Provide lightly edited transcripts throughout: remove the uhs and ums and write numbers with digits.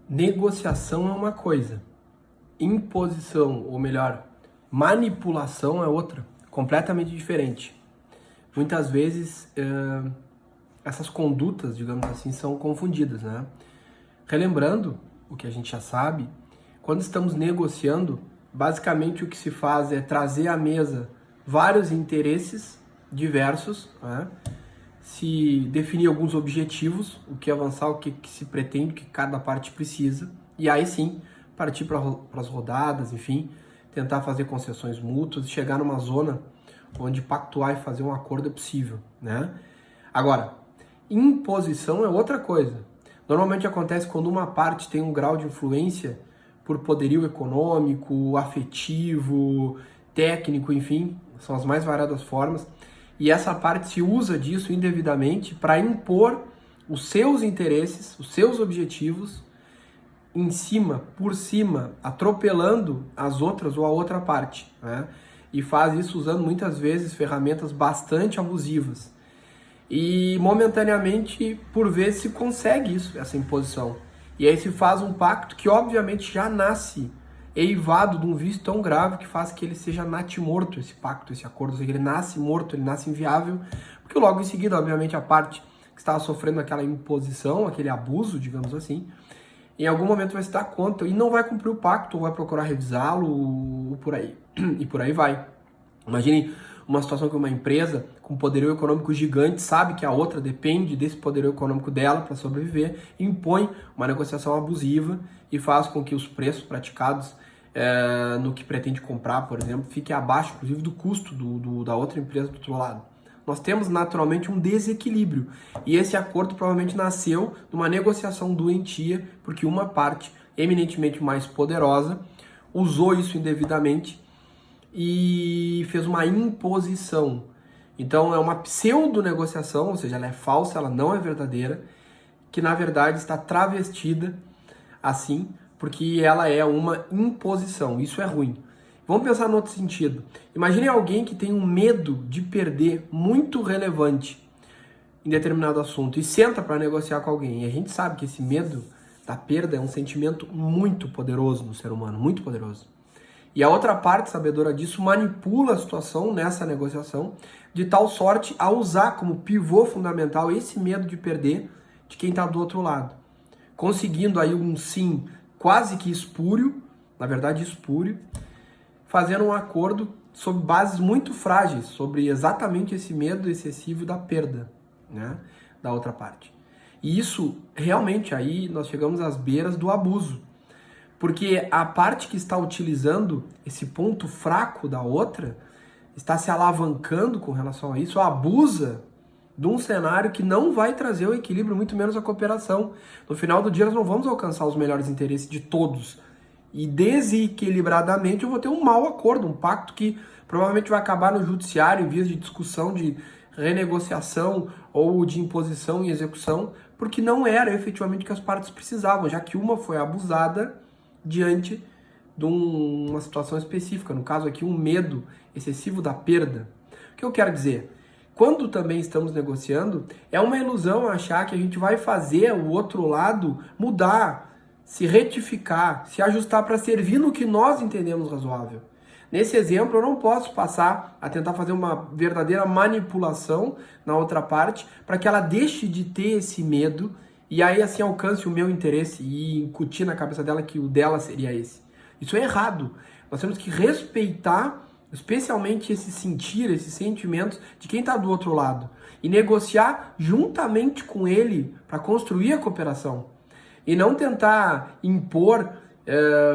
Negociação é uma coisa, imposição, ou melhor, manipulação é outra, completamente diferente. Muitas vezes essas condutas, digamos assim, são confundidas, né? Relembrando o que a gente já sabe, quando estamos negociando, basicamente o que se faz é trazer à mesa vários interesses diversos, né? Se definir alguns objetivos, o que avançar, o que se pretende, o que cada parte precisa, e aí sim partir para as rodadas, enfim, tentar fazer concessões mútuas e chegar numa zona onde pactuar e fazer um acordo é possível, né? Agora, imposição é outra coisa. Normalmente acontece quando uma parte tem um grau de influência por poderio econômico, afetivo, técnico, enfim, são as mais variadas formas, e essa parte se usa disso indevidamente para impor os seus interesses, os seus objetivos em cima, por cima, atropelando as outras ou a outra parte, né? E faz isso usando muitas vezes ferramentas bastante abusivas. E momentaneamente, por vezes, se consegue isso, essa imposição. E aí se faz um pacto que obviamente já nasce eivado de um vício tão grave que faz que ele seja natimorto, esse pacto, esse acordo. Ou seja, ele nasce morto, ele nasce inviável, porque logo em seguida, obviamente, a parte que estava sofrendo aquela imposição, aquele abuso, digamos assim, em algum momento vai se dar conta e não vai cumprir o pacto, ou vai procurar revisá-lo, ou por aí. E por aí vai. Imagine uma situação que uma empresa com poderio econômico gigante sabe que a outra depende desse poderio econômico dela para sobreviver, impõe uma negociação abusiva e faz com que os preços praticados no que pretende comprar, por exemplo, fiquem abaixo, inclusive, do custo da outra empresa do outro lado. Nós temos naturalmente um desequilíbrio e esse acordo provavelmente nasceu numa negociação doentia, porque uma parte eminentemente mais poderosa usou isso indevidamente e fez uma imposição. Então é uma pseudo-negociação, ou seja, ela é falsa, ela não é verdadeira, que na verdade está travestida assim, porque ela é uma imposição. Isso é ruim. Vamos pensar no outro sentido. Imagine alguém que tem um medo de perder muito relevante em determinado assunto e senta para negociar com alguém. E a gente sabe que esse medo da perda é um sentimento muito poderoso no ser humano, muito poderoso. E a outra parte, sabedora disso, manipula a situação nessa negociação de tal sorte a usar como pivô fundamental esse medo de perder de quem está do outro lado. Conseguindo aí um sim quase que espúrio, na verdade espúrio, fazendo um acordo sobre bases muito frágeis, sobre exatamente esse medo excessivo da perda, né, da outra parte. E isso, realmente, aí nós chegamos às beiras do abuso. Porque a parte que está utilizando esse ponto fraco da outra está se alavancando com relação a isso, abusa de um cenário que não vai trazer o equilíbrio, muito menos a cooperação. No final do dia, nós não vamos alcançar os melhores interesses de todos. E desequilibradamente eu vou ter um mau acordo, um pacto que provavelmente vai acabar no judiciário em vias de discussão, de renegociação ou de imposição e execução, porque não era efetivamente o que as partes precisavam, já que uma foi abusada diante de uma situação específica, no caso aqui um medo excessivo da perda. O que eu quero dizer? Quando também estamos negociando, é uma ilusão achar que a gente vai fazer o outro lado mudar, se retificar, se ajustar para servir no que nós entendemos razoável. Nesse exemplo, eu não posso passar a tentar fazer uma verdadeira manipulação na outra parte para que ela deixe de ter esse medo e aí assim alcance o meu interesse e incutir na cabeça dela que o dela seria esse. Isso é errado. Nós temos que respeitar especialmente esse sentir, esses sentimentos de quem está do outro lado e negociar juntamente com ele para construir a cooperação. E não tentar impor,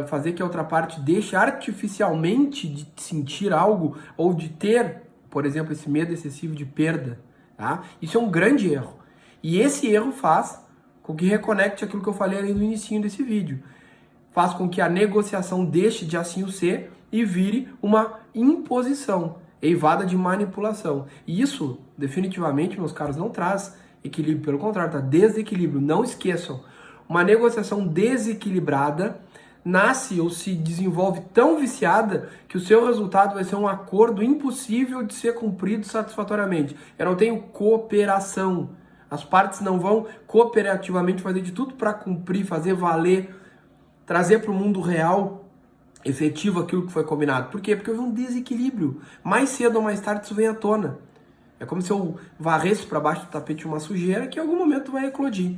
fazer que a outra parte deixe artificialmente de sentir algo ou de ter, por exemplo, esse medo excessivo de perda. Tá? Isso é um grande erro. E esse erro faz com que reconecte aquilo que eu falei ali no início desse vídeo. Faz com que a negociação deixe de assim o ser e vire uma imposição, eivada de manipulação. E isso, definitivamente, meus caros, não traz equilíbrio. Pelo contrário, tá desequilíbrio. Não esqueçam. Uma negociação desequilibrada nasce ou se desenvolve tão viciada que o seu resultado vai ser um acordo impossível de ser cumprido satisfatoriamente. Eu não tenho cooperação. As partes não vão cooperativamente fazer de tudo para cumprir, fazer valer trazer para o mundo real efetivo aquilo que foi combinado. Por quê? Porque houve um desequilíbrio. Mais cedo ou mais tarde isso vem à tona. É como se eu varresse para baixo do tapete uma sujeira que em algum momento vai eclodir.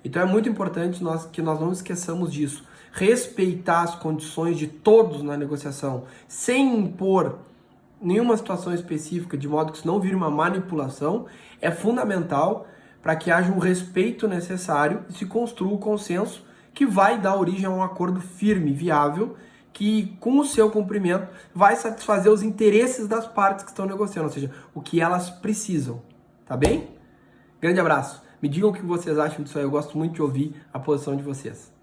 Então é muito importante que nós não esqueçamos disso. Respeitar as condições de todos na negociação, sem impor nenhuma situação específica, de modo que isso não vire uma manipulação, é fundamental para que haja um respeito necessário e se construa o consenso que vai dar origem a um acordo firme, viável, que com o seu cumprimento vai satisfazer os interesses das partes que estão negociando, ou seja, o que elas precisam. Tá bem? Grande abraço. Me digam o que vocês acham disso aí, eu gosto muito de ouvir a posição de vocês.